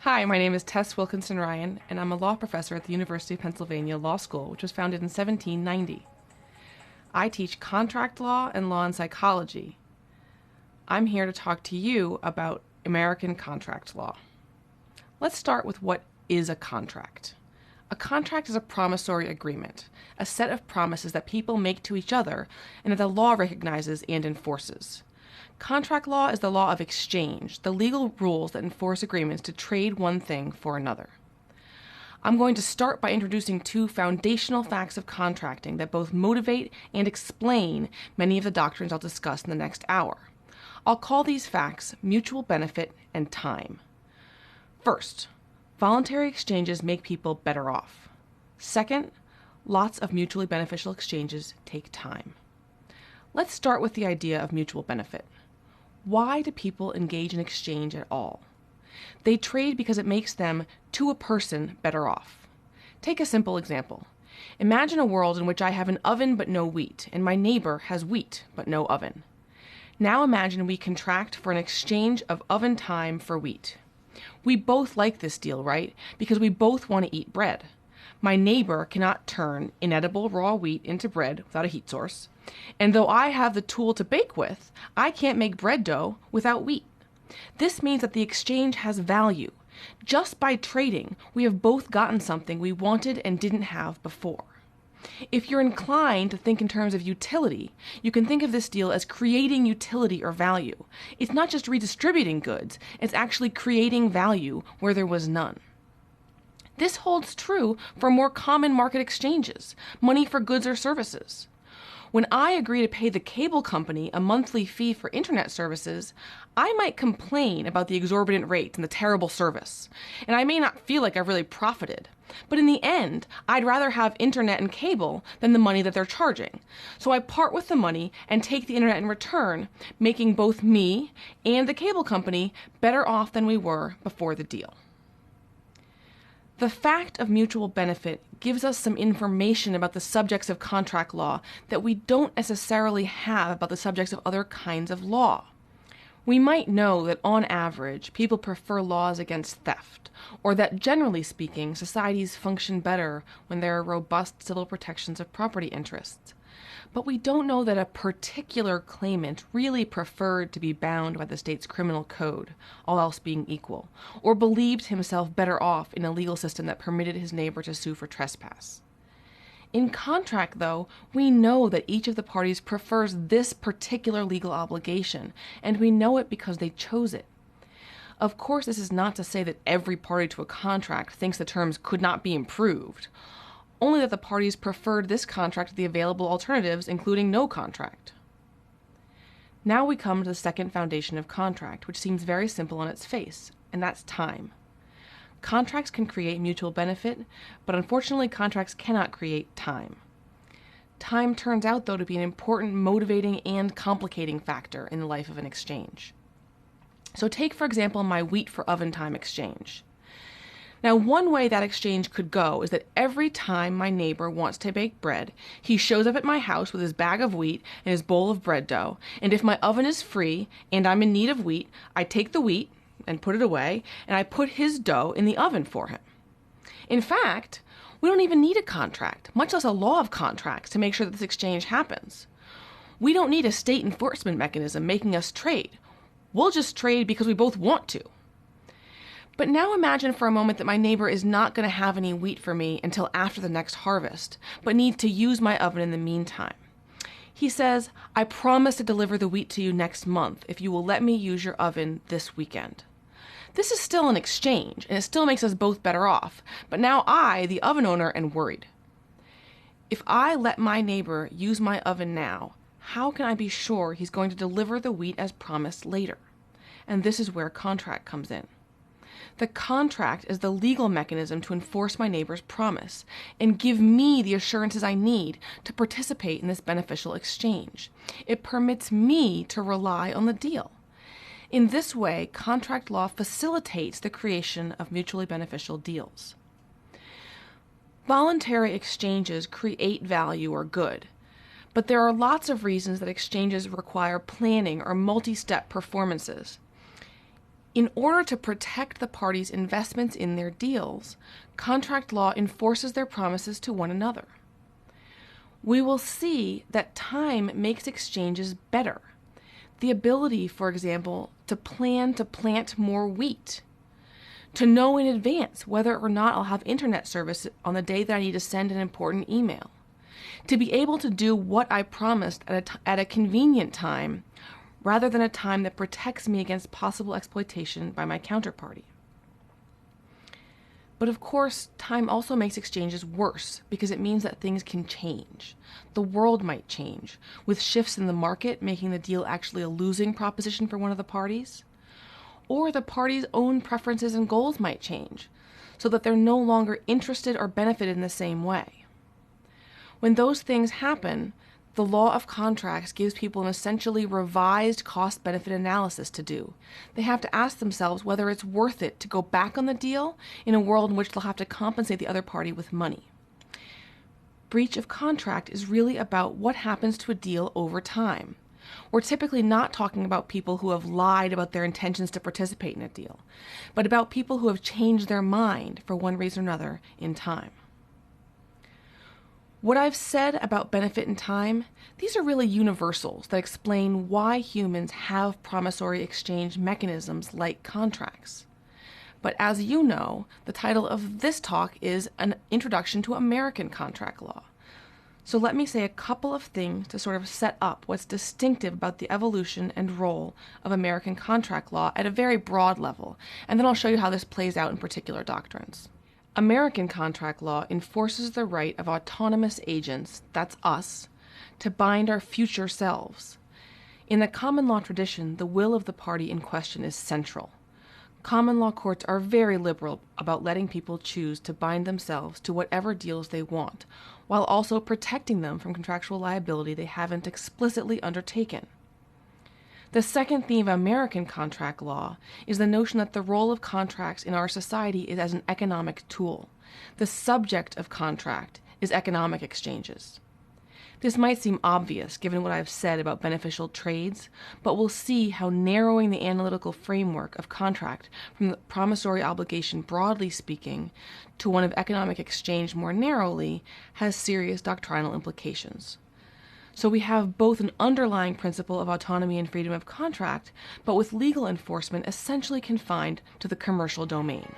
Hi, my name is Tess Wilkinson-Ryan, and I'm a law professor at the University of Pennsylvania Law School, which was founded in 1790. I teach contract law and law and psychology. I'm here to talk to you about American contract law. Let's start with what is a contract. A contract is a promissory agreement, a set of promises that people make to each other and that the law recognizes and enforces. Contract law is the law of exchange, the legal rules that enforce agreements to trade one thing for another. I'm going to start by introducing two foundational facts of contracting that both motivate and explain many of the doctrines I'll discuss in the next hour. I'll call these facts mutual benefit and time. First, voluntary exchanges make people better off. Second, lots of mutually beneficial exchanges take time. Let's start with the idea of mutual benefit. Why do people engage in exchange at all? They trade because it makes them, to a person, better off. Take a simple example. Imagine a world in which I have an oven but no wheat, and my neighbor has wheat but no oven. Now imagine we contract for an exchange of oven time for wheat. We both like this deal, right? Because we both want to eat bread. My neighbor cannot turn inedible raw wheat into bread without a heat source. And though I have the tool to bake with, I can't make bread dough without wheat. This means that the exchange has value. Just by trading, we have both gotten something we wanted and didn't have before. If you're inclined to think in terms of utility, you can think of this deal as creating utility or value. It's not just redistributing goods, it's actually creating value where there was none. This holds true for more common market exchanges, money for goods or services. When I agree to pay the cable company a monthly fee for internet services, I might complain about the exorbitant rates and the terrible service, and I may not feel like I've really profited. But in the end, I'd rather have internet and cable than the money that they're charging. So I part with the money and take the internet in return, making both me and the cable company better off than we were before the deal. The fact of mutual benefit gives us some information about the subjects of contract law that we don't necessarily have about the subjects of other kinds of law. We might know that on average, people prefer laws against theft, or that generally speaking, societies function better when there are robust civil protections of property interests. But we don't know that a particular claimant really preferred to be bound by the state's criminal code, all else being equal, or believed himself better off in a legal system that permitted his neighbor to sue for trespass. In contract, though, we know that each of the parties prefers this particular legal obligation, and we know it because they chose it. Of course, this is not to say that every party to a contract thinks the terms could not be improved, only that the parties preferred this contract to the available alternatives, including no contract. Now we come to the second foundation of contract, which seems very simple on its face, and that's time. Contracts can create mutual benefit, but unfortunately contracts cannot create time. Time turns out, though, to be an important motivating and complicating factor in the life of an exchange. So take, for example, my wheat for oven time exchange. Now, one way that exchange could go is that every time my neighbor wants to bake bread, he shows up at my house with his bag of wheat and his bowl of bread dough, and if my oven is free and I'm in need of wheat, I take the wheat and put it away, and I put his dough in the oven for him. In fact, we don't even need a contract, much less a law of contracts, to make sure that this exchange happens. We don't need a state enforcement mechanism making us trade. We'll just trade because we both want to. But now imagine for a moment that my neighbor is not going to have any wheat for me until after the next harvest, but needs to use my oven in the meantime. He says, I promise to deliver the wheat to you next month if you will let me use your oven this weekend. This is still an exchange, and it still makes us both better off, but now I, the oven owner, am worried. If I let my neighbor use my oven now, how can I be sure he's going to deliver the wheat as promised later? And this is where contract comes in. The contract is the legal mechanism to enforce my neighbor's promise and give me the assurances I need to participate in this beneficial exchange. It permits me to rely on the deal. In this way, contract law facilitates the creation of mutually beneficial deals. Voluntary exchanges create value or good, but there are lots of reasons that exchanges require planning or multi-step performances. In order to protect the parties' investments in their deals, contract law enforces their promises to one another. We will see that time makes exchanges better. The ability, for example, to plan to plant more wheat, to know in advance whether or not I'll have internet service on the day that I need to send an important email, to be able to do what I promised at a convenient time rather than a time that protects me against possible exploitation by my counterparty. But of course, time also makes exchanges worse because it means that things can change. The world might change, with shifts in the market making the deal actually a losing proposition for one of the parties. Or the parties' own preferences and goals might change, so that they're no longer interested or benefited in the same way. When those things happen, the law of contracts gives people an essentially revised cost-benefit analysis to do. They have to ask themselves whether it's worth it to go back on the deal in a world in which they'll have to compensate the other party with money. Breach of contract is really about what happens to a deal over time. We're typically not talking about people who have lied about their intentions to participate in a deal, but about people who have changed their mind for one reason or another in time. What I've said about benefit in time, these are really universals that explain why humans have promissory exchange mechanisms like contracts. But as you know, the title of this talk is An Introduction to American Contract Law. So let me say a couple of things to sort of set up what's distinctive about the evolution and role of American contract law at a very broad level, and then I'll show you how this plays out in particular doctrines. American contract law enforces the right of autonomous agents, that's us, to bind our future selves. In the common law tradition, the will of the party in question is central. Common law courts are very liberal about letting people choose to bind themselves to whatever deals they want, while also protecting them from contractual liability they haven't explicitly undertaken. The second theme of American contract law is the notion that the role of contracts in our society is as an economic tool. The subject of contract is economic exchanges. This might seem obvious given what I've said about beneficial trades, but we'll see how narrowing the analytical framework of contract from the promissory obligation broadly speaking to one of economic exchange more narrowly has serious doctrinal implications. So we have both an underlying principle of autonomy and freedom of contract, but with legal enforcement essentially confined to the commercial domain.